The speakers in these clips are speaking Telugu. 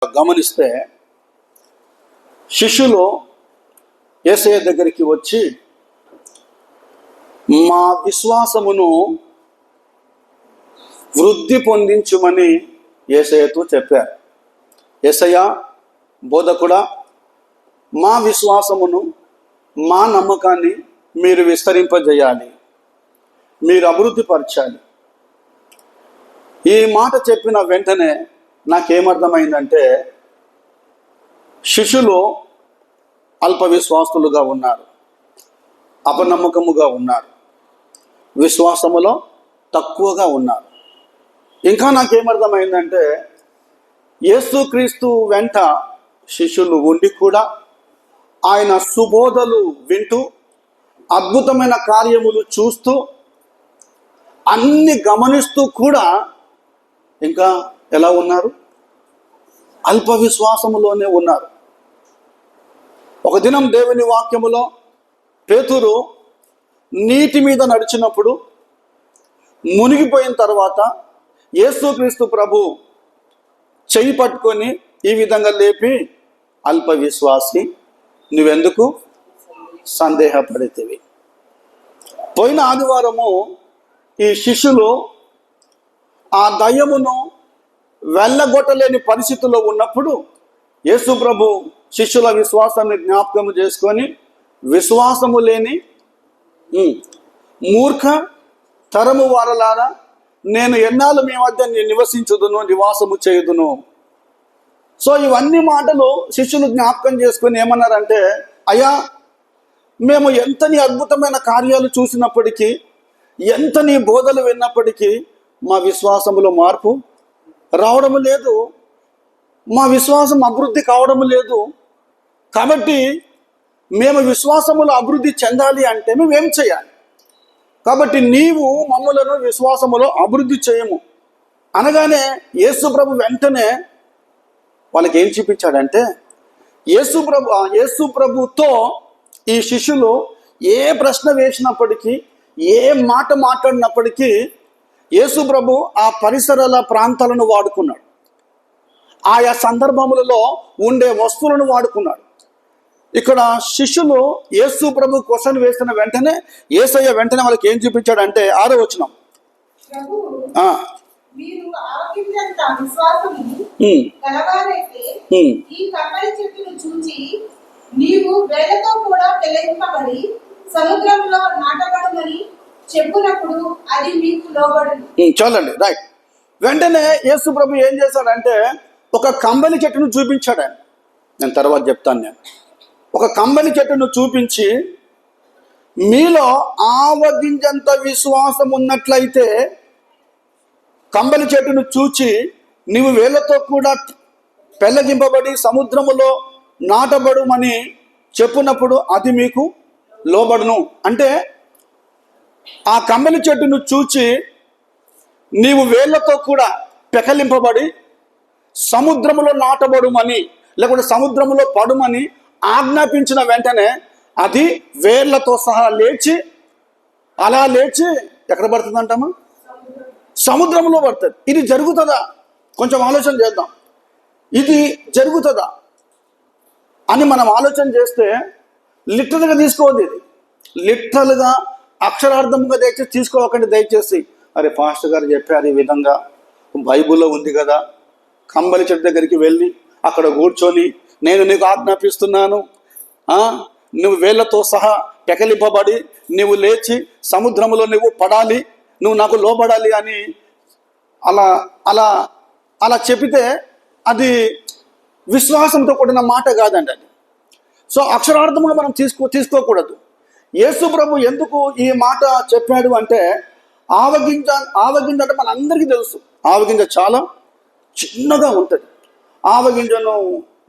గమనిస్తే శిష్యులు యేసయ్య దగ్గరికి వచ్చి మా విశ్వాసమును వృద్ధి పొందించుమని యేసయ్యతో చెప్పారు. యేసయ్య బోధకుడా, మా విశ్వాసమును మా నమ్మకాన్ని మీరు విస్తరింపజేయాలి, మీరు అభివృద్ధిపరచాలి. ఈ మాట చెప్పిన వెంటనే నాకేమర్థమైందంటే శిష్యులు అల్ప విశ్వాసులుగా ఉన్నారు, అపనమ్మకముగా ఉన్నారు, విశ్వాసములో తక్కువగా ఉన్నారు. ఇంకా నాకేమర్థమైందంటే యేసుక్రీస్తు వెంట శిష్యులు ఉండి కూడా ఆయన సుబోధలు వింటూ అద్భుతమైన కార్యములు చూస్తూ అన్ని గమనిస్తూ కూడా ఇంకా ఎలా ఉన్నారు? అల్ప విశ్వాసములోనే ఉన్నారు. ఒక దినం దేవుని వాక్యములో పేతురు నీటి మీద నడిచినప్పుడు మునిగిపోయిన తర్వాత యేసుక్రీస్తు ప్రభు చెయ్యి పట్టుకొని ఈ విధంగా లేపి, అల్ప విశ్వాసి, నువ్వెందుకు సందేహపడితివి? పోయిన ఆదివారము ఈ శిష్యులు ఆ దయ్యమును వెళ్ళగొట్టలేని పరిస్థితుల్లో ఉన్నప్పుడు యేసు ప్రభు శిష్యుల విశ్వాసాన్ని జ్ఞాపకం చేసుకొని, విశ్వాసము లేని మూర్ఖ తరము వారలారా, నేను ఎన్నాళ్ళు మీ వద్ద నివసించుదును, నివాసము చేయుదును. సో ఇవన్నీ మాటలు శిష్యులు జ్ఞాపకం చేసుకొని ఏమన్నారంటే, అయ్యా, మేము ఎంతని అద్భుతమైన కార్యాలు చూసినప్పటికీ, ఎంతని బోధలు విన్నప్పటికీ మా విశ్వాసములో మార్పు రావడం లేదు, మా విశ్వాసం అభివృద్ధి కావడం లేదు. కాబట్టి మేము విశ్వాసములో అభివృద్ధి చెందాలి అంటే మేమేం చేయాలి? కాబట్టి నీవు మమ్ములను విశ్వాసములో అభివృద్ధి చేయము అనగానే యేసు ప్రభు వెంటనే వాళ్ళకి ఏం చూపించాడంటే, యేసు ప్రభుతో ఈ శిష్యులు ఏ ప్రశ్న వేసినప్పటికీ, ఏ మాట మాట్లాడినప్పటికీ యేసు ప్రభు ఆ పరిసరాల ప్రాంతాలను వాడుకున్నాడు, ఆయా సందర్భములలో ఉండే వస్తువులను వాడుకున్నాడు. ఇక్కడ శిష్యులు యేసు ప్రభు క్వశ్చన్ వేసిన వెంటనే యేసయ్య వెంటనే వాళ్ళకి ఏం చూపించాడంటే 6వ వచనం, చాలండి, రైట్. వెంటనే యేసు ప్రభు ఏం చేశాడంటే ఒక కంబలి చెట్టును చూపించాడు. నేను తర్వాత చెప్తాను. నేను ఒక కంబలి చెట్టును చూపించి, మీలో ఆవగింజంత విశ్వాసం ఉన్నట్లయితే కంబలి చెట్టును చూచి నీవు వేళ్లతో కూడా పెళ్ళగింపబడి సముద్రములో నాటబడుమని చెప్పునప్పుడు అది మీకు లోబడును. అంటే ఆ కంబలి చెట్టును చూచి నీవు వేళ్లతో కూడా పెకలింపబడి సముద్రములో నాటబడుమని, లేకుంటే సముద్రములో పడుమని ఆజ్ఞాపించిన వెంటనే అది వేర్లతో సహా లేచి, అలా లేచి ఎక్కడ పడుతుంది అంటామా? సముద్రంలో పడుతుంది. ఇది జరుగుతుందా? కొంచెం ఆలోచన చేద్దాం. ఇది జరుగుతుందా అని మనం ఆలోచన చేస్తే లిటరల్గా తీసుకోవద్దు. ఇది లిటరల్గా అక్షరార్థంగా దయచేసి తీసుకోకండి. దయచేసి, అరే పాస్టర్ గారు చెప్పారు ఈ విధంగా, బైబుల్లో ఉంది కదా, కంబలి చెట్టు దగ్గరికి వెళ్ళి అక్కడ కూర్చొని నేను నీకు ఆజ్ఞాపిస్తున్నాను, నువ్వు వేళ్లతో సహా పెకలింపబడి నువ్వు లేచి సముద్రంలో నువ్వు పడాలి, నువ్వు నాకు లోబడాలి అని అలా అలా అలా చెప్పితే అది విశ్వాసంతో కూడిన మాట కాదండి అది. సో అక్షరార్థంగా మనం తీసుకోకూడదు. యేసు ప్రభు ఎందుకు ఈ మాట చెప్పాడు అంటే, ఆవగింజ అంటే మనందరికీ తెలుసు, ఆవగింజ చాలా చిన్నగా ఉంటుంది. ఆవగింజను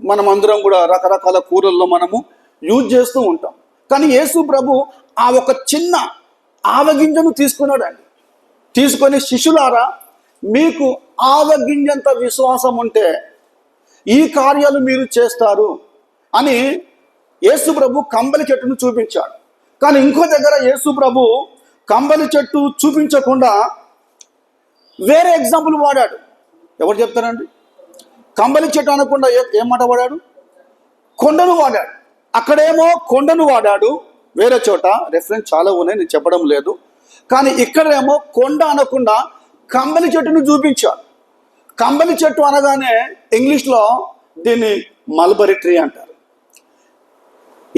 మనం అందరం కూడా రకరకాల కూరల్లో మనము యూజ్ చేస్తూ ఉంటాం. కానీ యేసు ప్రభు ఆ ఒక చిన్న ఆవగింజను తీసుకున్నాడండి. తీసుకొని, శిష్యులారా, మీకు ఆవగింజంత విశ్వాసం ఉంటే ఈ కార్యాలు మీరు చేస్తారు అని యేసు ప్రభు కంబలి చెట్టును చూపించాడు. కానీ ఇంకో దగ్గర యేసు ప్రభు కంబలి చెట్టు చూపించకుండా వేరే ఎగ్జాంపుల్ వాడాడు. ఎవరు చెప్తారండి? కంబలి చెట్టు అనకుండా ఏం మాట వాడాడు? కొండను వాడాడు. అక్కడేమో కొండను వాడాడు, వేరే చోట రెఫరెన్స్ చాలా ఉన్నాయి, నేను చెప్పడం లేదు. కానీ ఇక్కడేమో కొండ అనకుండా కంబలి చెట్టును చూపించాడు. కంబలి చెట్టు అనగానే ఇంగ్లీష్లో దీన్ని మల్బరీ ట్రీ అంటారు.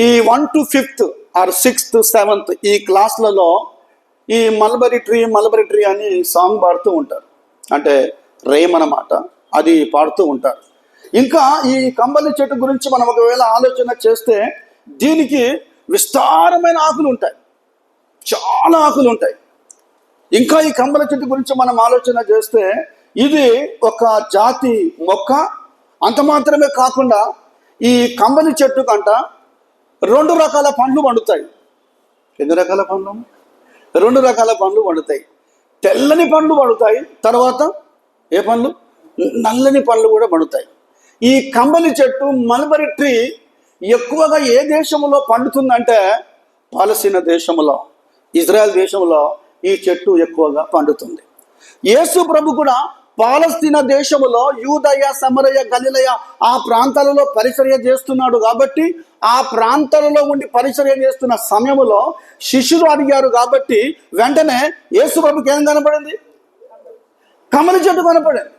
ఈ 1 to 5th are 6th 7th ఈ క్లాస్లలో ఈ మల్బరీ ట్రీ అని సాంగ్ పాడుతూ ఉంటారు. అంటే రేమ్ అన్నమాట, అది పాడుతూ ఉంటారు. ఇంకా ఈ కంబలి చెట్టు గురించి మనం ఒకవేళ ఆలోచన చేస్తే దీనికి విస్తారమైన ఆకులు ఉంటాయి, చాలా ఆకులు ఉంటాయి. ఇంకా ఈ కంబలి చెట్టు గురించి మనం ఆలోచన చేస్తే ఇది ఒక జాతి మొక్క. అంత మాత్రమే కాకుండా ఈ కంబలి చెట్టు కంట 2 రకాల పండ్లు పండుతాయి. ఎన్ని రకాల పండ్లు? 2 రకాల పండ్లు పండుతాయి. తెల్లని పండ్లు పండుతాయి, తర్వాత ఏ పండ్లు? నల్లని పండ్లు కూడా పండుతాయి. ఈ కంబలి చెట్టు మల్బరీ ట్రీ ఎక్కువగా ఏ దేశంలో పండుతుందంటే పాలస్తీనా దేశంలో, ఇజ్రాయెల్ దేశంలో ఈ చెట్టు ఎక్కువగా పండుతుంది. యేసు ప్రభు కూడా పాలస్తీనా దేశములో యూదయ, సమరయ, గలిలయ ఆ ప్రాంతాలలో పరిచర్య చేస్తున్నాడు. కాబట్టి ఆ ప్రాంతాలలో ఉండి పరిచర్య చేస్తున్న సమయంలో శిష్యులు అడిగారు. కాబట్టి వెంటనే యేసు ప్రభుకి ఏం కనపడింది? కమలి చెట్టు కనపడింది.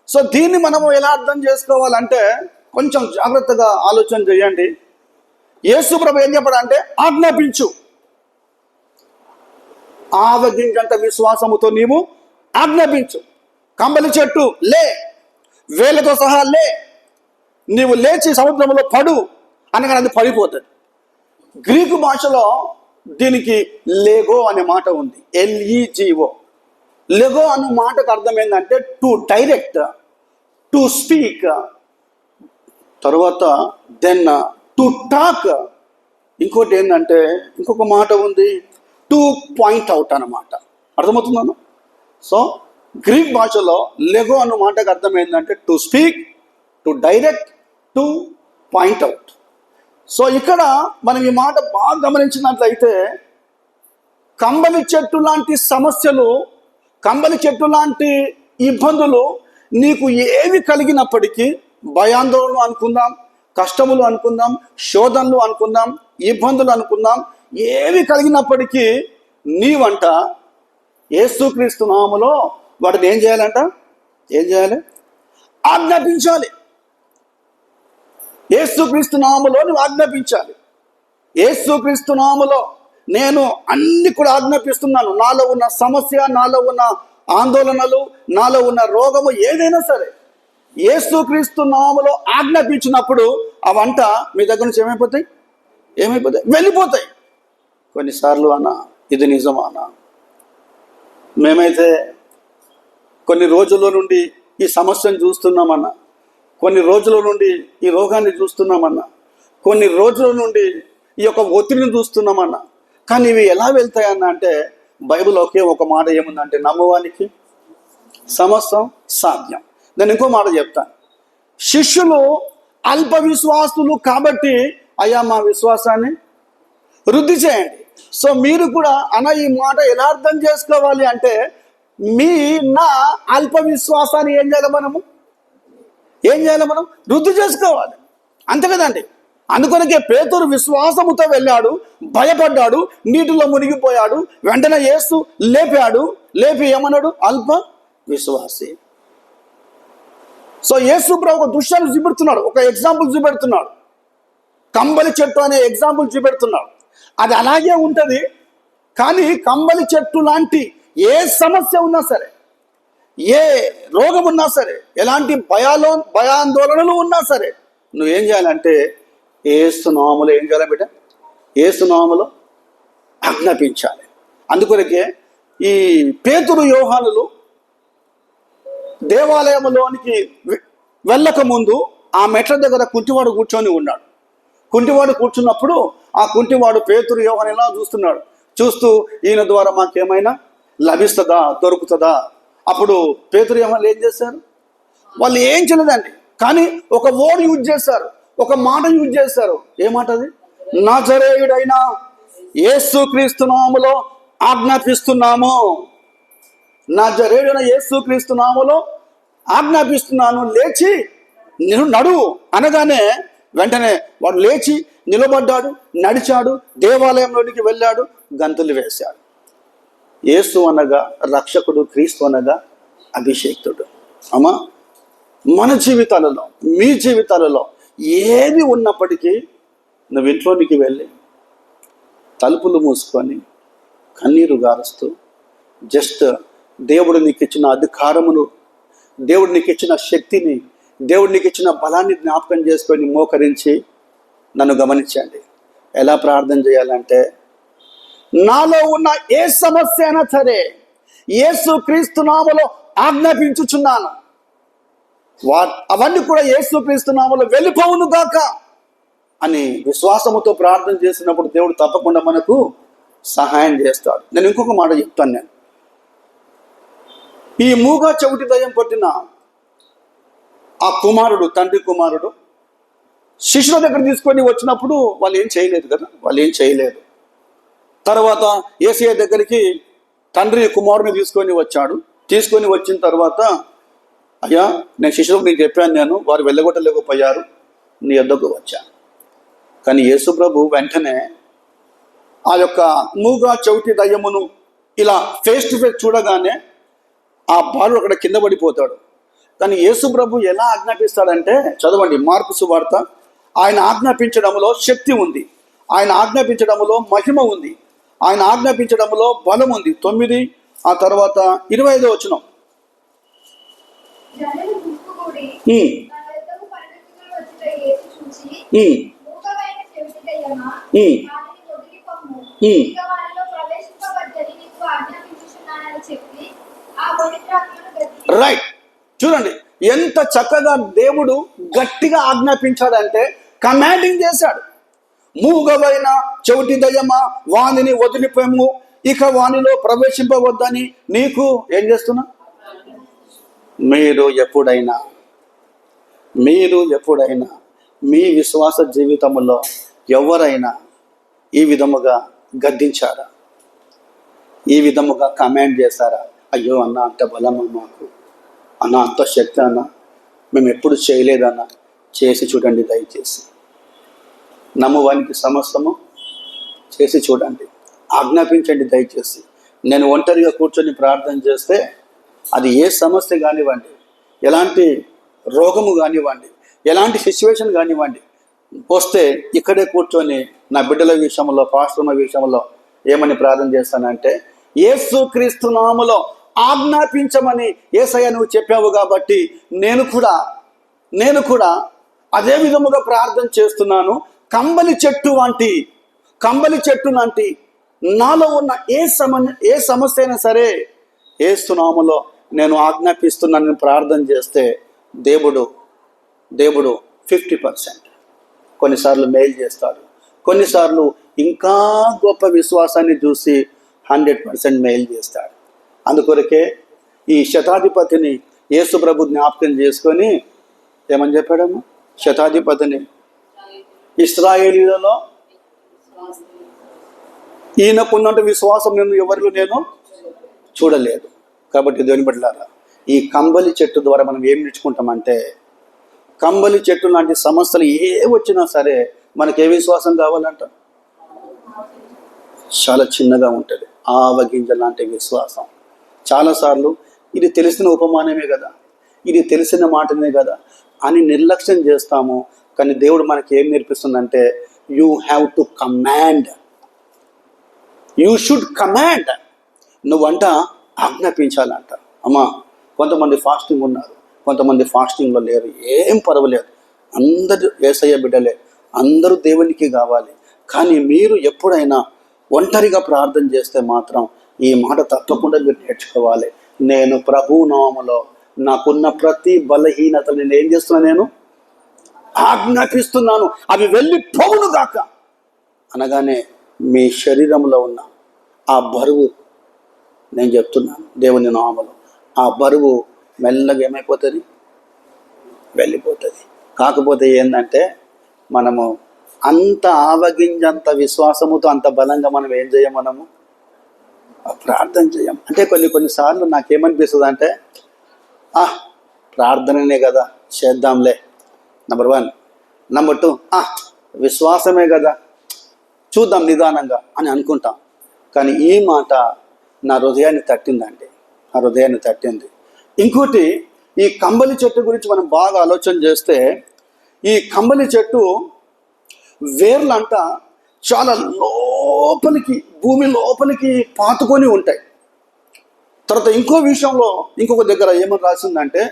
సో దీన్ని మనము ఎలా అర్థం చేసుకోవాలంటే కొంచెం జాగ్రత్తగా ఆలోచన చేయండి. యేసు ప్రభు ఏం చెప్పాడంటే ఆజ్ఞాపించు, ఆవగింజంత విశ్వాసముతో నీవు ఆజ్ఞాపించు. కంబలి చెట్టు లే, వేలతో సహా లే, నీవు లేచి సముద్రంలో పడు అనగానే అది పడిపోతుంది. గ్రీకు భాషలో దీనికి లెగో అనే మాట ఉంది, LEGO. లెగో అనే మాటకు అర్థం ఏంటంటే టు డైరెక్ట్, టు స్పీక్, తర్వాత దెన్ టు టాక్. ఇంకోటి ఏంటంటే ఇంకొక మాట ఉంది, టు పాయింట్ అవుట్ అన్నమాట. అర్థమవుతుందన్న? సో గ్రీక్ భాషలో లెగో అన్న మాటకు అర్థం ఏంటంటే to speak, to direct, to point out. So ఇక్కడ మనం ఈ మాట బాగా గమనించినట్లయితే కంబలి చెట్టు లాంటి సమస్యలు, కంబలి చెట్టు లాంటి ఇబ్బందులు నీకు ఏవి కలిగినప్పటికీ, భయాందోళనలు అనుకుందాం, కష్టములు అనుకుందాం, శోధనలు అనుకుందాం, ఇబ్బందులు అనుకుందాం, ఏవి కలిగినప్పటికీ నీవంట యేసుక్రీస్తు నామములో వాటిని ఏం చేయాలంట? ఏం చేయాలి? ఆజ్ఞాపించాలి. యేసుక్రీస్తు నామములో నువ్వు ఆజ్ఞాపించాలి. యేసుక్రీస్తు నామములో నేను అన్ని కూడా ఆజ్ఞాపిస్తున్నాను. నాలో ఉన్న సమస్య, నాలో ఉన్న ఆందోళనలు, నాలో ఉన్న రోగము ఏదైనా సరే యేసుక్రీస్తు నామములో ఆజ్ఞాపించినప్పుడు అవంట మీ దగ్గర నుంచి ఏమైపోతాయి? వెళ్ళిపోతాయి. కొన్నిసార్లు అన్న ఇది నిజమా అన్న, మేమైతే కొన్ని రోజుల నుండి ఈ సమస్యను చూస్తున్నామన్నా, కొన్ని రోజుల నుండి ఈ రోగాన్ని చూస్తున్నామన్నా, కొన్ని రోజుల నుండి ఈ యొక్క ఒత్తిడిని చూస్తున్నామన్నా, కానీ ఇవి ఎలా వెళ్తాయన్నా అంటే బైబిల్ ఒకే ఒక మాట ఏముందంటే నమ్మవానికి సమస్తం సాధ్యం. నేను ఇంకో మాట చెప్తాను. శిష్యులు అల్ప విశ్వాసులు కాబట్టి అయ్యా మా విశ్వాసాన్ని వృద్ధి చేయండి. సో మీరు కూడా ఈ మాట ఎలా అర్థం చేసుకోవాలి అంటే నా అల్ప విశ్వాసాన్ని ఏం చేయాలి మనం వృద్ధి చేసుకోవాలి. అంతే కదండి. అందుకొనకే పేతురు విశ్వాసముతో వెళ్ళాడు, భయపడ్డాడు, నీటిలో మునిగిపోయాడు. వెంటనే యేసు లేపి ఏమన్నాడు? అల్ప విశ్వాసి. సో యేసు ప్రభు ఒక దృశ్యాలు చూపెడుతున్నాడు, ఒక ఎగ్జాంపుల్ చూపెడుతున్నాడు. కంబలి చెట్టు అనే ఎగ్జాంపుల్ చూపెడుతున్నాడు. అది అలాగే ఉంటుంది. కానీ కంబలి చెట్టు లాంటి ఏ సమస్య ఉన్నా సరే, ఏ రోగం ఉన్నా సరే, ఎలాంటి భయాందోళనలు ఉన్నా సరే నువ్వేం చేయాలంటే యేసు నామములో ఏం చేయాలి బిడ్డ? యేసు నామములో ఆజ్ఞాపించాలి. అందుకొరకే ఈ పేతురు, యోహానులు దేవాలయంలోనికి వెళ్ళక ముందు ఆ మెట్ల దగ్గర కుంటివాడు కూర్చొని ఉన్నాడు. కుంటివాడు కూర్చున్నప్పుడు ఆ కుంటివాడు పేతురు, యోహాను ఎలా చూస్తున్నాడు. చూస్తూ ఈయన ద్వారా మాకేమైనా లభిస్తుందా, దొరుకుతుందా? అప్పుడు పేతురు, యోహాను ఏం చేశారు? వాళ్ళు ఏం చేయలేదండి. కానీ ఒక వర్డ్ యూజ్ చేశారు, ఒక మాట యూజ్ చేశారు. ఏ మాట అది? నజరేయుడైన యేసుక్రీస్తు నామములో ఆజ్ఞాపిస్తున్నాము. నజరేయుడైన యేసుక్రీస్తు నామములో ఆజ్ఞాపిస్తున్నాను, లేచి నేను నడువు అనగానే వెంటనే వాడు లేచి నిలబడ్డాడు, నడిచాడు, దేవాలయంలోనికి వెళ్ళాడు, గంతులు వేశాడు. యేసు అనగా రక్షకుడు, క్రీస్తు అనగా అభిషేక్తుడు. అమ్మా, మన జీవితాలలో, మీ జీవితాలలో ఏది ఉన్నప్పటికీ నువ్వు ఇంట్లోనికి వెళ్ళి తలుపులు మూసుకొని కన్నీరు గారుస్తూ జస్ట్ దేవుడు నీకు ఇచ్చిన అధికారమును, దేవుడు నీకు ఇచ్చిన శక్తిని, దేవుడు నీకు ఇచ్చిన బలాన్ని జ్ఞాపకం చేసుకొని మోకరించి నన్ను గమనించండి. ఎలా ప్రార్థన చేయాలంటే, నాలో ఉన్న ఏ సమస్య అయినా సరే యేసు క్రీస్తు నామములో ఆజ్ఞాపించుచున్నాను, అవన్నీ కూడా యేసు క్రీస్తు నామములో వెళ్ళిపోవును గాక అని విశ్వాసముతో ప్రార్థన చేసినప్పుడు దేవుడు తప్పకుండా మనకు సహాయం చేస్తాడు. నేను ఇంకొక మాట చెప్తాను. నేను ఈ మూగా చెవిటి దయ్యం పట్టిన ఆ కుమారుడు, తండ్రి కుమారుడు శిష్యుల దగ్గర తీసుకొని వచ్చినప్పుడు వాళ్ళు ఏం చేయలేదు కదా, వాళ్ళు ఏం చేయలేదు. తర్వాత యేసయ్య దగ్గరికి తండ్రి కుమారుని తీసుకొని వచ్చాడు. తీసుకొని వచ్చిన తర్వాత, అయ్యా నేను శిష్యులకు నీకు చెప్పాను, నేను వారు వెళ్ళగొట్టలేకపోయారు, నీ వద్దకు వచ్చాను. కానీ యేసు ప్రభు వెంటనే ఆ యొక్క మూగా చెవిటి దయ్యమును ఇలా ఫేస్ టు ఫేస్ చూడగానే ఆ బాలుడు అక్కడ కింద పడిపోతాడు. కానీ యేసు ప్రభు ఎలా ఆజ్ఞాపిస్తాడంటే, చదవండి మార్కు సువార్త. ఆయన ఆజ్ఞాపించడంలో శక్తి ఉంది, ఆయన ఆజ్ఞాపించడంలో మహిమ ఉంది, ఆయన ఆజ్ఞాపించడంలో బలం ఉంది. 9 ఆ తర్వాత 25 వచనం. రైట్, చూడండి ఎంత చక్కగా దేవుడు గట్టిగా ఆజ్ఞాపించాడంటే, కమాండింగ్ చేశాడు. మూగవైన చెవిటి దయ్యమా, వానిని వదిలిపోము, ఇక వానిలో ప్రవేశింపవద్దని నీకు ఏం చేస్తున్నా. మీరు ఎప్పుడైనా మీ విశ్వాస జీవితంలో ఎవరైనా ఈ విధముగా గద్దించారా, ఈ విధముగా కమాండ్ చేశారా? అయ్యో అన్న అంత బలమా మాకు, అన్న అంత శక్తి అన్న, మేము ఎప్పుడు చేయలేదన్నా, చేసి చూడండి దయచేసి. నమ్మువానికి సమస్తము చేసి చూడండి, ఆజ్ఞాపించండి దయచేసి. నేను ఒంటరిగా కూర్చొని ప్రార్థన చేస్తే అది ఏ సమస్య కానివ్వండి, ఎలాంటి రోగము కానివ్వండి, ఎలాంటి సిచ్యువేషన్ కానివ్వండి, వస్తే ఇక్కడే కూర్చొని నా బిడ్డల విషయంలో, పాస్టర్ల విషయంలో ఏమని ప్రార్థన చేస్తానంటే, యేసు క్రీస్తు నామములో ఆజ్ఞాపించమని యేసయ్య నువ్వు చెప్పావు కాబట్టి నేను కూడా అదే విధముగా ప్రార్థన చేస్తున్నాను. కంబలి చెట్టు లాంటి నాలో ఉన్న ఏ సమస్య అయినా సరే యేసు నామములో నేను ఆజ్ఞాపిస్తున్నానని ప్రార్థన చేస్తే దేవుడు 50% కొన్నిసార్లు మేలు చేస్తాడు, కొన్నిసార్లు ఇంకా గొప్ప విశ్వాసాన్ని చూసి 100% మేలు చేస్తాడు. అందుకొరకే ఈ శతాధిపతిని యేసు ప్రభు జ్ఞాపకం చేసుకొని ఏమని చెప్పాడము, శతాధిపతిని ఇశ్రాయేలీలలో ఈయనకున్నంత విశ్వాసం ఎవరిలో నేను చూడలేదు. కాబట్టి దేవుని బిడ్డలారా, ఈ కంబలి చెట్టు ద్వారా మనం ఏం నేర్చుకుంటామంటే, కంబలి చెట్టు లాంటి సమస్యలు ఏ వచ్చినా సరే మనకి ఏ విశ్వాసం కావాలంట, చాలా చిన్నగా ఉంటుంది, ఆవగింజ లాంటి విశ్వాసం. చాలాసార్లు ఇది తెలిసిన ఉపమానమే కదా, ఇది తెలిసిన మాటనే కదా అని నిర్లక్ష్యం చేస్తాము. కానీ దేవుడు మనకి ఏం నేర్పిస్తుందంటే, you have to command, you should command. నువ్వంట ఆజ్ఞాపించాలంట. అమ్మా, కొంతమంది ఫాస్టింగ్ ఉన్నారు, కొంతమంది ఫాస్టింగ్లో లేరు, ఏం పర్వాలేదు, అందరూ యేసయ్య బిడ్డలే, అందరూ దేవునికి కావాలి. కానీ మీరు ఎప్పుడైనా ఒంటరిగా ప్రార్థన చేస్తే మాత్రం ఈ మాట తప్పకుండా మీరు నేర్చుకోవాలి. నేను ప్రభువు నామములో నాకున్న ప్రతి బలహీనతలు నేను ఏం చేస్తున్నాను, నేను ఆజ్ఞాపిస్తున్నాను, అవి వెళ్ళిపోవును గాక అనగానే మీ శరీరంలో ఉన్న ఆ బరువు, నేను చెప్తున్నాను దేవుని నామములో, ఆ బరువు మెల్లగా ఏమైపోతుంది, వెళ్ళిపోతుంది. కాకపోతే ఏంటంటే, మనము అంత ఆవగింజంత విశ్వాసముతో అంత బలంగా మనం ఏం చేయం, మనము ప్రార్థన చేయం. అంటే కొన్నిసార్లు నాకేమనిపిస్తుంది అంటే, ప్రార్థననే కదా చేద్దాంలే నెంబర్ 1. నెంబర్ 2, విశ్వాసమే కదా, చూద్దాం నిదానంగా అని అనుకుంటాం. కానీ ఈ మాట నా హృదయాన్ని తట్టిందండి, నా హృదయాన్ని తట్టింది. ఇంకోటి, ఈ కంబలి చెట్టు గురించి మనం బాగా ఆలోచన చేస్తే, ఈ కంబలి చెట్టు వేర్లంట చాలా లోపలికి, భూమి లోపలికి పాతుకొని ఉంటాయి. తర్వాత ఇంకో విషయంలో ఇంకొక దగ్గర ఏమని రాసిందంటే,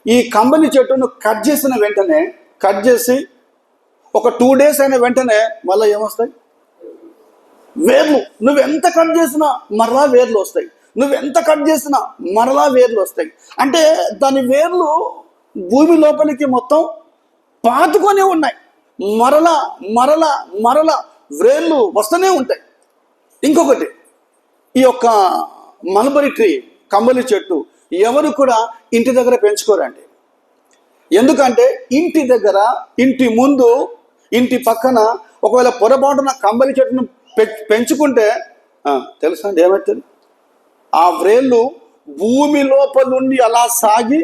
ఈ కంబలి చెట్టును కట్ చేసిన వెంటనే, కట్ చేసి ఒక 2 days అయిన వెంటనే మళ్ళీ ఏమొస్తాయి? వేర్లు. నువ్వెంత కట్ చేసినా మరలా వేర్లు వస్తాయి, నువ్వెంత కట్ చేసినా మరలా వేర్లు వస్తాయి. అంటే దాని వేర్లు భూమి లోపలికి మొత్తం పాతుకొని ఉన్నాయి. మరలా మరలా మరలా వేర్లు వస్తూనే ఉంటాయి. ఇంకొకటి, ఈ యొక్క మల్బరీ ట్రీ, కంబలి చెట్టు ఎవరు కూడా ఇంటి దగ్గర పెంచుకోరండి. ఎందుకంటే ఇంటి దగ్గర, ఇంటి ముందు, ఇంటి పక్కన ఒకవేళ పొరపాటున కంబలి చెట్టును పెంచుకుంటే తెలుసా అండి ఏమవుతుంది? ఆ వ్రేళ్ళు భూమి లోపల నుండి అలా సాగి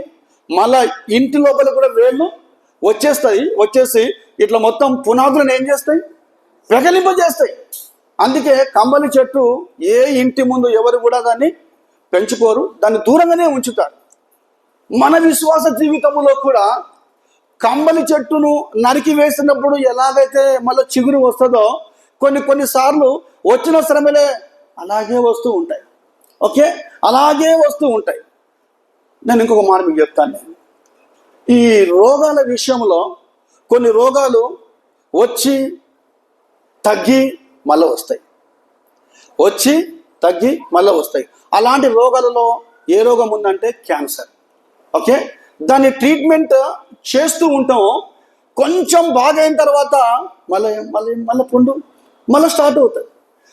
మళ్ళా ఇంటి లోపల కూడా వేళ్ళు వచ్చేస్తాయి. వచ్చేసి ఇట్లా మొత్తం పునాదులను ఏం చేస్తాయి? పెకలింపజేస్తాయి. అందుకే కంబలి చెట్టు ఏ ఇంటి ముందు ఎవరు కూడా దాన్ని పెంచుకోరు, దాన్ని దూరంగానే ఉంచుతారు. మన విశ్వాస జీవితంలో కూడా కంబలి చెట్టును నరికి వేసినప్పుడు ఎలాగైతే మళ్ళీ చిగురు వస్తుందో, కొన్నిసార్లు వచ్చిన శ్రమలే అలాగే వస్తూ ఉంటాయి. ఓకే, అలాగే వస్తూ ఉంటాయి. నేను ఇంకొక మాట మీకు చెప్తాను. నేను ఈ రోగాల విషయంలో కొన్ని రోగాలు వచ్చి తగ్గి మళ్ళీ వస్తాయి, వచ్చి తగ్గి మళ్ళీ వస్తాయి. అలాంటి రోగాలలో ఏ రోగం ఉందంటే క్యాన్సర్. ఓకే, దాన్ని ట్రీట్మెంట్ చేస్తూ ఉంటాం. కొంచెం బాగైన తర్వాత మళ్ళీ మళ్ళీ మళ్ళీ పుండు మళ్ళీ స్టార్ట్ అవుతుంది.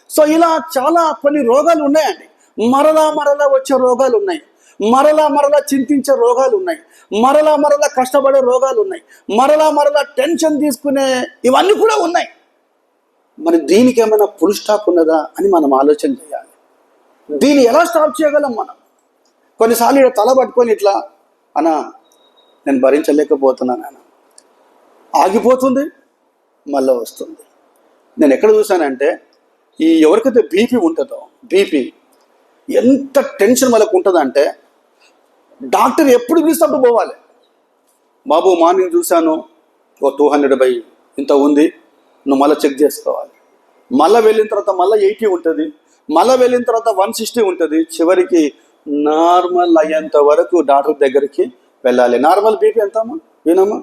సో ఇలా చాలా కొన్ని రోగాలు ఉన్నాయండి. మరలా మరలా వచ్చే రోగాలు ఉన్నాయి, మరలా మరలా చింతించే రోగాలు ఉన్నాయి, మరలా మరలా కష్టపడే రోగాలు ఉన్నాయి, మరలా మరలా టెన్షన్ తీసుకునే ఇవన్నీ కూడా ఉన్నాయి. మరి దీనికి ఏమైనా ఫుల్ స్టాప్ ఉన్నదా అని మనం ఆలోచన చేయాలి. దీన్ని ఎలా స్టాప్ చేయగలం మనం? కొన్నిసార్లు ఇక్కడ తల పట్టుకొని ఇట్లా, అన్నా నేను భరించలేకపోతున్నాను అన్న, ఆగిపోతుంది మళ్ళీ వస్తుంది. నేను ఎక్కడ చూసానంటే, ఈ ఎవరికైతే బీపీ ఉంటుందో, బీపీ ఎంత టెన్షన్ వాళ్ళకు ఉంటుందంటే, డాక్టర్ ఎప్పుడు పిలిచినప్పుడు పోవాలి. బాబు మార్నింగ్ చూశాను ఒక 200/, ఇంత ఉంది, నువ్వు మళ్ళీ చెక్ చేసుకోవాలి. మళ్ళీ వెళ్ళిన తర్వాత మళ్ళీ 80 ఉంటుంది, మళ్ళీ వెళ్ళిన తర్వాత 160 ఉంటుంది. చివరికి నార్మల్ అయ్యేంత వరకు డాక్టర్ దగ్గరికి వెళ్ళాలి. నార్మల్ బీపీ ఎంత అమ్మా? వినమ్మా,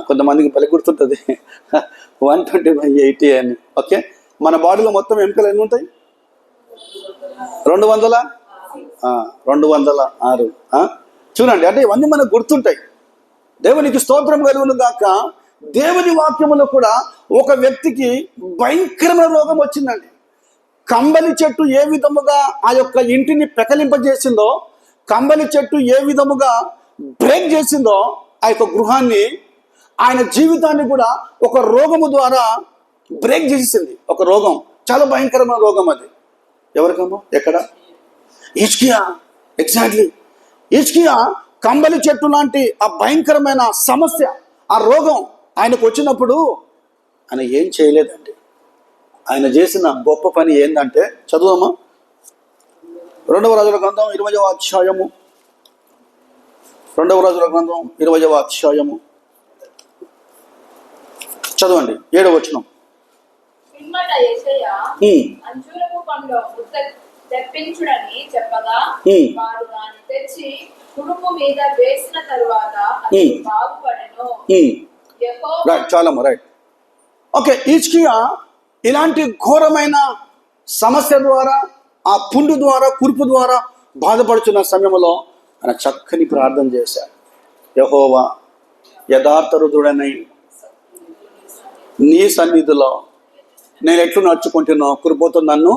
కొంతమందికి పలి గుర్తుంటుంది 120/80 అని. ఓకే, మన బాడీలో మొత్తం ఎముకలు ఎన్ని ఉంటాయి? 206. చూడండి, అంటే ఇవన్నీ మనకు గుర్తుంటాయి. దేవునికి స్తోత్రం కలుగును గాక. దేవుని వాక్యములో కూడా ఒక వ్యక్తికి భయంకరమైన రోగం వచ్చిందండి. కంబలి చెట్టు ఏ విధముగా ఆ యొక్క ఇంటిని పెకలింపజేసిందో, కంబలి చెట్టు ఏ విధముగా బ్రేక్ చేసిందో ఆ యొక్క గృహాన్ని, ఆయన జీవితాన్ని కూడా ఒక రోగము ద్వారా బ్రేక్ చేసింది. ఒక రోగం, చాలా భయంకరమైన రోగం అది. ఎవరికమ్మో? ఎక్కడ? హిజ్కియా. ఎగ్జాక్ట్లీ, హిజ్కియా కంబలి చెట్టు లాంటి ఆ భయంకరమైన సమస్య, ఆ రోగం ఆయనకు వచ్చినప్పుడు ఆయన ఏం చేయలేదండి. ఆయన చేసిన గొప్ప పని ఏంటంటే, చదువమ్మా, 2వ రాజుల గ్రంథం 20వ అధ్యాయము, 2వ రాజుల గ్రంథం 20వ అధ్యాయము చదవండి, 7వ వచనం. తెప్పించుడని చెప్పగా వారు దాన్ని తెచ్చి కుడుము మీద వేసిన తరువాత బాగుపడెను. చాలమ్మా, రైట్. ఓకే, హిజ్కియా ఇలాంటి ఘోరమైన సమస్య ద్వారా, ఆ పుండు ద్వారా, కురుపు ద్వారా బాధపడుతున్న సమయంలో ఆయన చక్కని ప్రార్థన చేశాడు. యెహోవా, యథార్థ హృదయుడనై నీ సన్నిధిలో నేను ఎట్లు నడుచుకుంటున్నా కృపతో నన్ను.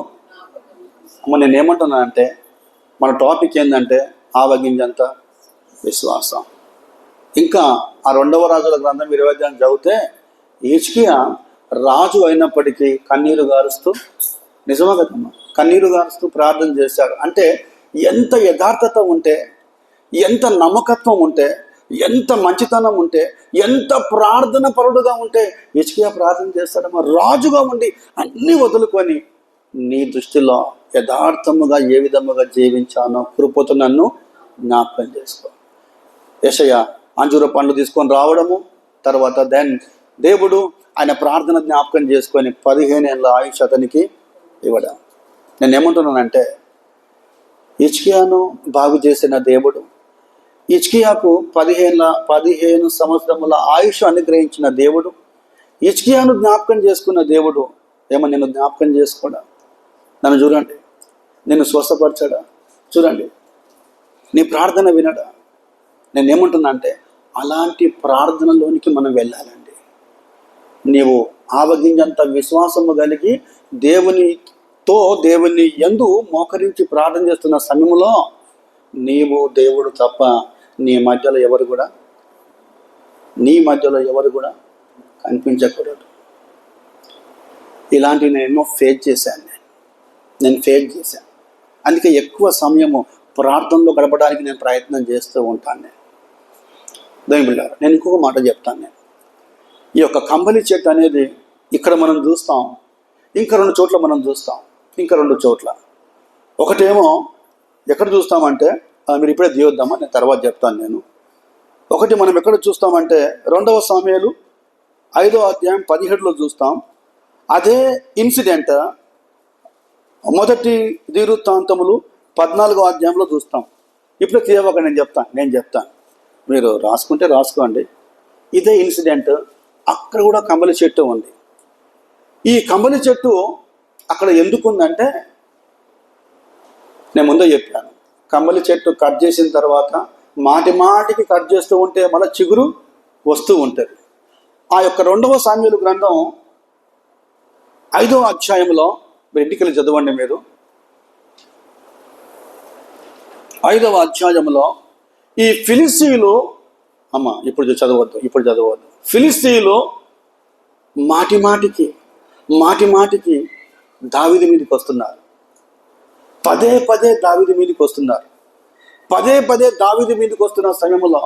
అమ్మ, నేనేమంటున్నానంటే, మన టాపిక్ ఏంటంటే ఆవగింజంత విశ్వాసం. ఇంకా ఆ 2వ రాజుల గ్రంథం 20వ అధ్యాయం చదివితే, హిజ్కియా రాజు అయినప్పటికీ కన్నీరు గారుస్తూ, నిజమా కదమ్మా, కన్నీరు గారుస్తూ ప్రార్థన చేశాడు. అంటే ఎంత యథార్థత ఉంటే, ఎంత నమ్మకత్వం ఉంటే ఎంత మంచితనం ఉంటే, ఎంత ప్రార్థన పరుడుగా ఉంటే హిజ్కియా ప్రార్థన చేస్తాడమ్మా. రాజుగా ఉండి అన్నీ వదులుకొని నీ దృష్టిలో యథార్థముగా ఏ విధముగా జీవించానో కృపతో నన్ను జ్ఞాపకం చేసుకో. యెషయా అంజూర పండ్లు తీసుకొని రావడము, తర్వాత దెన్ దేవుడు ఆయన ప్రార్థన జ్ఞాపకం చేసుకొని 15 ఏళ్ళ ఆయుష్ అతనికి ఇవ్వడం. నేను ఏమంటున్నానంటే, హిజ్కియాను బాగు చేసిన దేవుడు, హిజ్కియాకు 15 సంవత్సరముల ఆయుష్ అనుగ్రహించిన దేవుడు, హిజ్కియాను జ్ఞాపకం చేసుకున్న దేవుడు ఏమో నిన్ను జ్ఞాపకం చేసుకోడా? నన్ను చూడండి, నిన్ను స్వస్థపరచడా? చూడండి, నీ ప్రార్థన వినడా? నేను ఏమంటున్నా అంటే, అలాంటి ప్రార్థనలోనికి మనం వెళ్ళాలండి. నీవు ఆవగింజంత విశ్వాసము కలిగి దేవుని యందు మోకరించి ప్రార్థన చేస్తున్న సమయంలో నీవు దేవుడు తప్ప నీ మధ్యలో ఎవరు కూడా కనిపించకూడదు. ఇలాంటివి నేను ఎన్నో ఫేస్ చేశాను. అందుకే ఎక్కువ సమయము ప్రార్థనలో గడపడానికి నేను ప్రయత్నం చేస్తూ ఉంటాను. దేవుని బిడ్డలారా, నేను ఇంకొక మాట చెప్తాను. ఈ యొక్క కంబలి చెట్టు అనేది ఇక్కడ మనం చూస్తాం, ఇంకా 2 చోట్ల మనం చూస్తాం, ఇంకా 2 చోట్ల. ఒకటేమో ఎక్కడ చూస్తామంటే, మీరు ఇప్పుడే దిగొద్దామా, నేను తర్వాత చెప్తాను. నేను ఒకటి మనం ఎక్కడ చూస్తామంటే 2వ సమూయేలు 5వ అధ్యాయం 17లో చూస్తాం. అదే ఇన్సిడెంట్ మొదటి దినవృత్తాంతములు 14వ అధ్యాయంలో చూస్తాం. ఇప్పుడు తీయవక నేను చెప్తాను, మీరు రాసుకుంటే రాసుకోండి. ఇదే ఇన్సిడెంట్ అక్కడ కూడా కంబలి చెట్టు ఉంది. ఈ కంబలి చెట్టు అక్కడ ఎందుకుందంటే, నేను ముందే చెప్పాను, కంబలి చెట్టు కట్ చేసిన తర్వాత మాటికి కట్ చేస్తూ ఉంటే మళ్ళీ చిగురు వస్తూ ఉంటుంది. ఆ యొక్క 2వ సమూయేలు గ్రంథం 5వ అధ్యాయంలో మీరు ఇంటికి చదవండి. మీరు 5వ అధ్యాయంలో ఈ ఫిలిస్తీయులు, ఇప్పుడు చదవద్దు, ఫిలిస్తీయులు మాటిమాటికి దావీదు మీదకి వస్తున్నారు. పదే దావీదు మీదకి వస్తున్నారు. దావీదు మీదకి వస్తున్న సమయంలో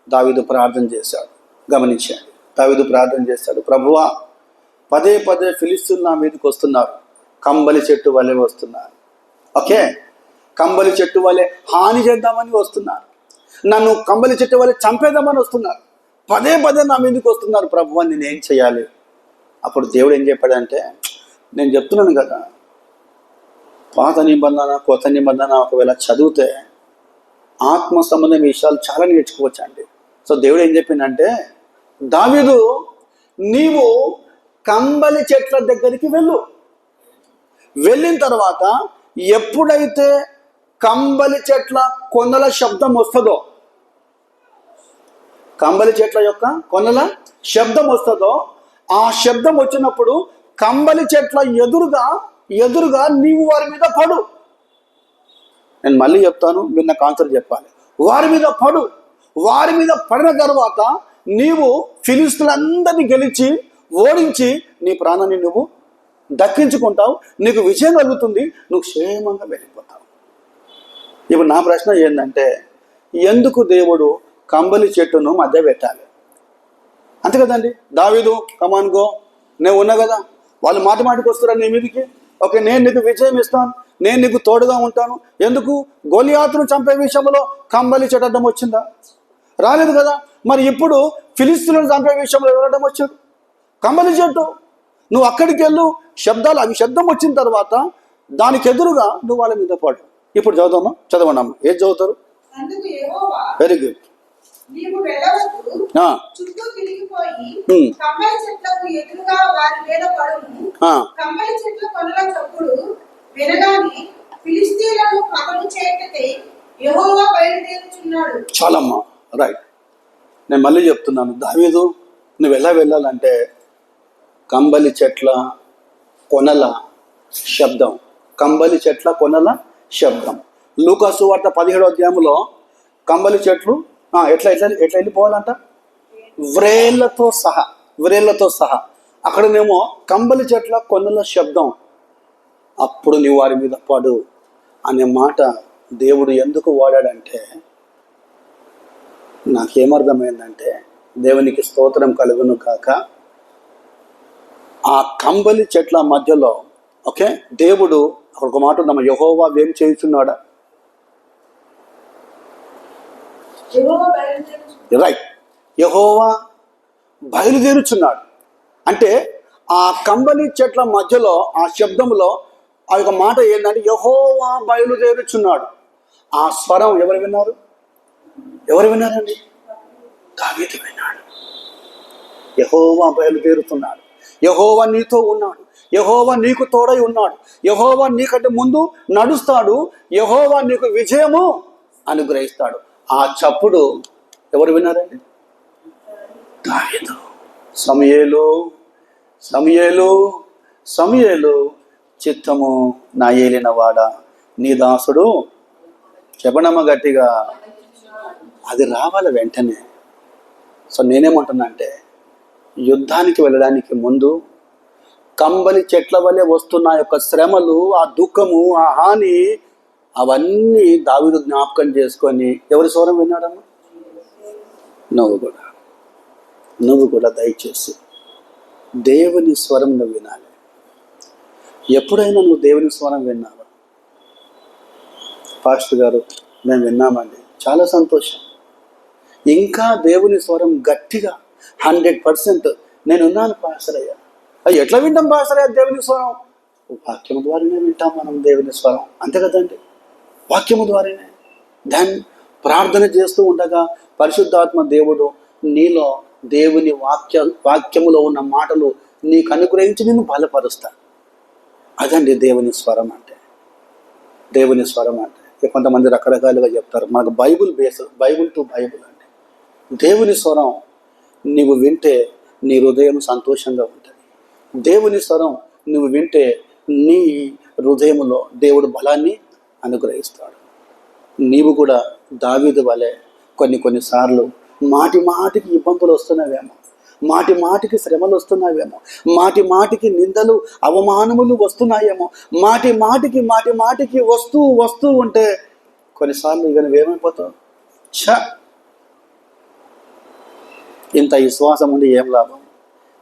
దావీదు ప్రార్థన చేశాడు. గమనించండి, దావీదు ప్రార్థన చేశాడు, ప్రభువా, పదే ఫిలిస్తీయులు నా మీదకి వస్తున్నారు, కంబలి చెట్టు వలె వస్తున్నారు. ఓకే, కంబలి చెట్టు వలె హాని చేద్దామని వస్తున్నారు, నన్ను కంబలి చెట్టు వలె చంపేద్దామని వస్తున్నారు, పదే నా మీదకి వస్తున్నారు, ప్రభువా, నేనేం చేయాలి? అప్పుడు దేవుడు ఏం చెప్పాడంటే, నేను చెప్తున్నాను కదా, పాత నిబంధన కొత్త నిబంధన ఒకవేళ చదివితే ఆత్మ సంబంధ విషయాలు చాలా నేర్చుకోవచ్చండి. సో దేవుడు ఏం చెప్పిందంటే, దావీదు, నీవు కంబలి చెట్ల దగ్గరికి వెళ్ళిన తర్వాత ఎప్పుడైతే కంబలి చెట్ల కొనల శబ్దం వస్తుందో, కంబలి చెట్ల యొక్క కొనల శబ్దం వస్తుందో, ఆ శబ్దం వచ్చినప్పుడు కంబలి చెట్ల ఎదురుగా నీవు వారి మీద పడు. నేను మళ్ళీ చెప్తాను, మీరు నాకు ఆన్సర్ చెప్పాలి. వారి మీద పడు. వారి మీద పడిన తర్వాత నీవు ఫిలిస్తీయులందరినీ గెలిచి ఓడించి నీ ప్రాణాన్ని నువ్వు దక్కించుకుంటావు, నీకు విజయం కలుగుతుంది, నువ్వు క్షేమంగా వెళ్ళిపోతావు. ఇప్పుడు నా ప్రశ్న ఏంటంటే, ఎందుకు దేవుడు కంబలి చెట్టును మధ్య పెట్టాలి? అంతే కదండి. దావీదు, కమాన్ గో, నేను ఉన్నా కదా, వాళ్ళు మాటికి వస్తున్నారు నీ మీదకి, ఓకే, నేను నీకు విజయం ఇస్తాను, నేను నీకు తోడుగా ఉంటాను. ఎందుకు? గొలియాతును చంపే విషయంలో కంబలి చెట్టు అడ్డం వచ్చిందా? రాలేదు కదా. మరి ఇప్పుడు ఫిలిస్తీయులను చంపే విషయంలో ఎవరు అడ్డం వచ్చారు? కంబలి చెట్టు. నువ్వు అక్కడికి వెళ్ళు, అవి శబ్దం వచ్చిన తర్వాత దానికి ఎదురుగా నువ్వు వాళ్ళ మీద పడు. ఇప్పుడు చదవండి అమ్మ, ఏది చదువుతారు? Very good. నీవు వెళ్ళవద్దు, చుట్టూ తిరిగిపోయి కంబలి చెట్లకు ఎదురుగా వారి మీద పడుము. కంబలి చెట్ల కొనల చప్పుడు వినగానే ఫిలిస్తీయులను హతము చేయుటకై యెహోవా బయలుదేరుచున్నాడు. చాలమ్మా, రైట్. నేను మళ్ళీ చెప్తున్నాను, దావీదు నువ్వు ఎలా వెళ్ళాలంటే కంబలి చెట్ల కొనల శబ్దం, కంబలి చెట్ల కొనల శబ్దం. లూకా సువార్త 17వ అధ్యాయంలో కంబలి చెట్లు ఎట్లా వెళ్ళిపోవాలంట? వ్రేళ్లతో సహా. అక్కడనేమో కంబలి చెట్ల కొనల శబ్దం, అప్పుడు నీ వారి మీద పడు అనే మాట దేవుడు ఎందుకు వాడాడంటే, నాకేమర్థమైందంటే, దేవునికి స్తోత్రం కలుగును కాక, ఆ కంబలి చెట్ల మధ్యలో ఓకే దేవుడు అక్కడ ఒక మాట ఉందమ్మా, యెహోవా ఏం చేయుచున్నాడా? రైట్, యెహోవా బయలుదేరుచున్నాడు. అంటే ఆ కంబలి చెట్ల మధ్యలో ఆ శబ్దంలో ఆ యొక్క మాట ఏంటంటే యెహోవా బయలుదేరుచున్నాడు. ఆ స్వరం ఎవరు విన్నారు? ఎవరు విన్నారండి? దావీదు విన్నాడు. యెహోవా బయలుదేరుతున్నాడు, యెహోవా నీతో ఉన్నాడు, యెహోవా నీకు తోడై ఉన్నాడు, యెహోవా నీకంటే ముందు నడుస్తాడు, యెహోవా నీకు విజయము అనుగ్రహిస్తాడు. ఆ చప్పుడు ఎవరు విన్నారండి? దావీదు. సమూయేలు సమూయేలు సమూయేలు, చిత్తము నా ఏలిన వాడా, నీ దాసుడు చెప్పనమ్మ గట్టిగా. అది రావాలి వెంటనే. సో నేనేమంటున్నా అంటే, యుద్ధానికి వెళ్ళడానికి ముందు కంబలి చెట్ల వలె వస్తున్న యొక్క శ్రమలు, ఆ దుఃఖము, ఆ హాని, అవన్నీ దావీదు జ్ఞాపకం చేసుకొని ఎవరి స్వరం విన్నాడమ్మా? నువ్వు కూడా దయచేసి దేవుని స్వరం నువ్వు వినాలి. ఎప్పుడైనా నువ్వు దేవుని స్వరం విన్నావా? పాస్టర్ గారు మేము విన్నామండి, చాలా సంతోషం. ఇంకా దేవుని స్వరం గట్టిగా 100% నేనున్నాను పాస్టర్ అయ్యా. అది ఎట్లా వింటాం పాస్టర్ అయ్యా దేవుని స్వరం? వాక్యము ద్వారానే వింటాం మనం దేవుని స్వరం, అంతే కదండి. వాక్యము ద్వారానే. దాన్ని ప్రార్థన చేస్తూ ఉండగా పరిశుద్ధాత్మ దేవుడు నీలో దేవుని వాక్యములో ఉన్న మాటలు నీకు అనుగ్రహించి నిన్ను బలపరుస్తాడు. అదండి దేవుని స్వరం అంటే. దేవుని స్వరం అంటే కొంతమంది రకరకాలుగా చెప్తారు. మనకు బైబుల్ టు బైబుల్ అంటే దేవుని స్వరం నువ్వు వింటే నీ హృదయం సంతోషంగా ఉంటుంది. దేవుని స్వరం నువ్వు వింటే నీ హృదయంలో దేవుడు బలాన్ని అనుగ్రహిస్తాడు. నీవు కూడా దావీదు వలె కొన్నిసార్లు మాటికి ఇబ్బందులు వస్తున్నావేమో, మాటికి శ్రమలు వస్తున్నావేమో, మాటికి నిందలు అవమానములు వస్తున్నాయేమో, మాటికి వస్తూ ఉంటే కొన్నిసార్లు ఇక నువ్వేమైపోతావు? ఇంత విశ్వాసం ఉండి ఏం లాభం,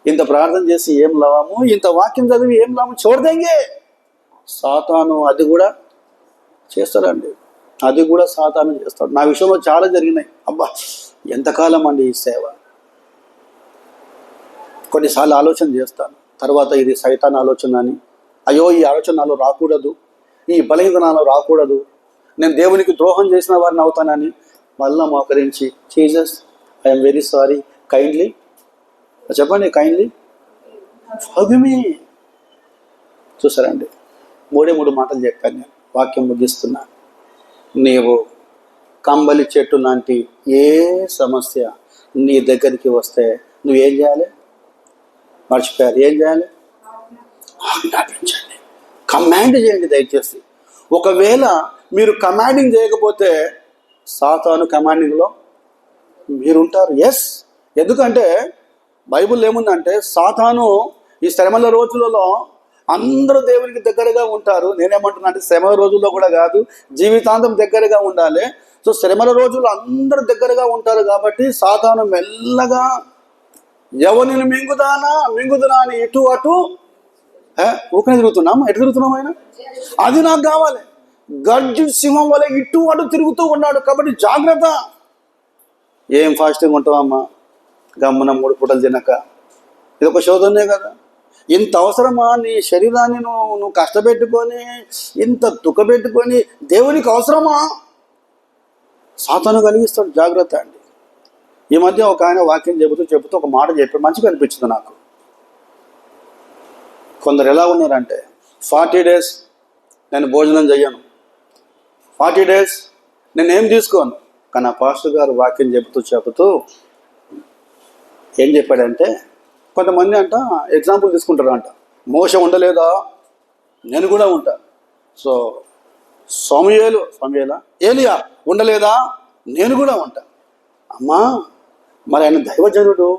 ఇంత ప్రార్థన చేసి ఏం లాభము, ఇంత వాక్యం చదివి ఏం లాభం? చూడదంగే సాతాను అది కూడా చేస్తాడండి, అది కూడా సాతాను చేస్తాడు. నా విషయంలో చాలా జరిగినాయి. అబ్బా ఎంతకాలం అండి ఈ సేవ. కొన్నిసార్లు ఆలోచన చేస్తాను, తర్వాత ఇది సైతాన్ ఆలోచన అని, అయ్యో ఈ ఆలోచన నాలో రాకూడదు, ఈ బలహీనత నాలో రాకూడదు, నేను దేవునికి ద్రోహం చేసిన వారిని అవుతానని మళ్ళా మోకరించి Jesus I'm very sorry, kindly చెప్పండి, కైండ్లీ ఫర్గివ్ మీ. చూసారండి, 3 మాటలు చెప్పాను నేను, వాక్యం ముగిస్తున్నా. నీవు కంబలి చెట్టు లాంటి ఏ సమస్య నీ దగ్గరికి వస్తే నువ్వేం చేయాలి? మర్చిపోయారు, ఏం చేయాలి? ఆజ్ఞాపించండి, కమాండ్ చేయండి దయచేసి. ఒకవేళ మీరు కమాండింగ్ చేయకపోతే సాతాను కమాండింగ్లో మీరుంటారు. ఎస్, ఎందుకంటే బైబుల్ ఏముందంటే సాతాను ఈ శ్రమల రోజులలో అందరూ దేవునికి దగ్గరగా ఉంటారు. నేనేమంటున్నా అంటే శ్రమల రోజుల్లో కూడా కాదు, జీవితాంతం దగ్గరగా ఉండాలి. సో శ్రమల రోజుల్లో అందరూ దగ్గరగా ఉంటారు కాబట్టి సాతాను మెల్లగా ఎవరిని మింగుదునా అని ఇటు అటు ఊకనే తిరుగుతున్నాం. ఎటు తిరుగుతున్నాం? ఆయన అది నాకు కావాలి. గర్జు సింహం వల్ల ఇటు అటు తిరుగుతూ ఉన్నాడు కాబట్టి జాగ్రత్త. ఏం ఫాస్టింగ్ ఉంటావమ్మా గమ్మున 3 పూటలు తినక? ఇది ఒక శోధనే కదా. ఇంత అవసరమా? నీ శరీరాన్ని నువ్వు కష్టపెట్టుకొని ఇంత దుఃఖపెట్టుకొని దేవునికి అవసరమా? సాతాను కలిగిస్తాడు, జాగ్రత్త అండి. ఈ మధ్య ఒక ఆయన వాక్యం చెబుతూ ఒక మాట చెప్పాడు, మంచిగా అనిపించింది నాకు. కొందరు ఎలా ఉన్నారంటే 40 days నేను భోజనం చెయ్యను, 40 days నేనేం తీసుకోను. కానీ ఆ పాస్టర్ గారు వాక్యం చెబుతూ ఏం చెప్పాడంటే, కొంతమంది అంట ఎగ్జాంపుల్ తీసుకుంటారు అంట, మోషే ఉండలేదా, నేను కూడా ఉంటా. సో ఏలియా ఉండలేదా, నేను కూడా ఉంటా. అమ్మా మరి ఆయన దైవజనుడు,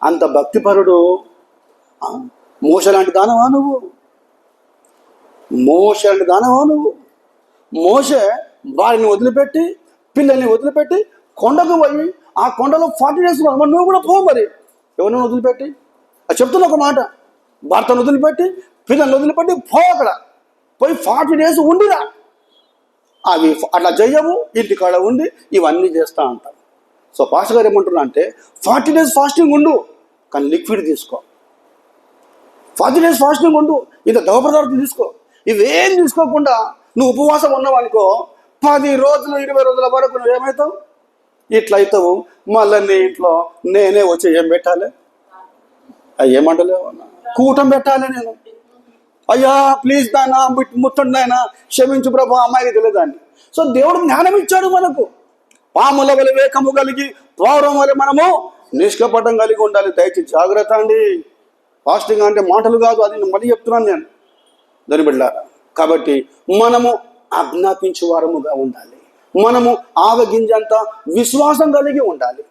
అంత భక్తిపరుడు, మోషే లాంటి దానవా నువ్వు? మోషే వారిని వదిలిపెట్టి పిల్లల్ని వదిలిపెట్టి కొండకు పోయి ఆ కొండలో 40 days ఉన్నావు, మరి నువ్వు కూడా పో మరి. ఎవరినైనా వదిలిపెట్టి అది చెప్తున్నా ఒక మాట, భర్తను వదిలిపెట్టి పిల్లల్ని వదిలిపెట్టి పో, అక్కడ పోయి 40 days ఉండిరా. అవి అట్లా చెయ్యము, ఇంటికాడ ఉండి ఇవన్నీ చేస్తూ ఉంటాం. సో పాస్టర్ గారు ఏమంటున్నా అంటే 40 days ఫాస్టింగ్ ఉండు, కానీ లిక్విడ్ తీసుకో. 40 days ఫాస్టింగ్ ఉండు, ఇంత ద్రవ పదార్థం తీసుకో. ఇవేం తీసుకోకుండా నువ్వు ఉపవాసం ఉన్నావు అనుకో, 10 రోజులు 20 రోజుల వరకు నువ్వు ఏమవుతావు, ఇట్లా అవుతావు. మళ్ళీ నీ ఇంట్లో నేనే వచ్చి ఏం పెట్టాలి, అవి ఏమంటలేవు, కూటం పెట్టాలి. నేను అయ్యా ప్లీజ్ నాయన ముట్టండి నాయన, క్షమించు ప్రభు, అమ్మాయికి తెలియదాన్ని. సో దేవుడు జ్ఞానం ఇచ్చాడు మనకు. పాముల వల్ల వేకము కలిగి పౌరం వల్ల మనము నిష్కపటం కలిగి ఉండాలి. దయచేసి జాగ్రత్త అండి. ఫాస్టింగ్ అంటే మాటలు కాదు, అది మళ్ళీ చెప్తున్నాను నేను దాని బిడ్డలారా. కాబట్టి మనము ఆజ్ఞాపించే వారముగా ఉండాలి, మనము ఆవగింజంత విశ్వాసం కలిగి ఉండాలి.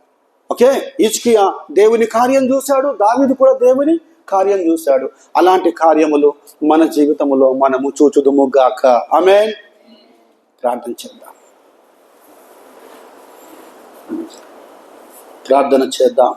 ఓకే, హిజ్కియా దేవుని కార్యం చూశాడు, దావీదు కూడా దేవుని కార్యం చూశాడు. అలాంటి కార్యములు మన జీవితంలో మనము చూచుదుము గాక. ఆమేన్. ప్రార్థన చేద్దాం.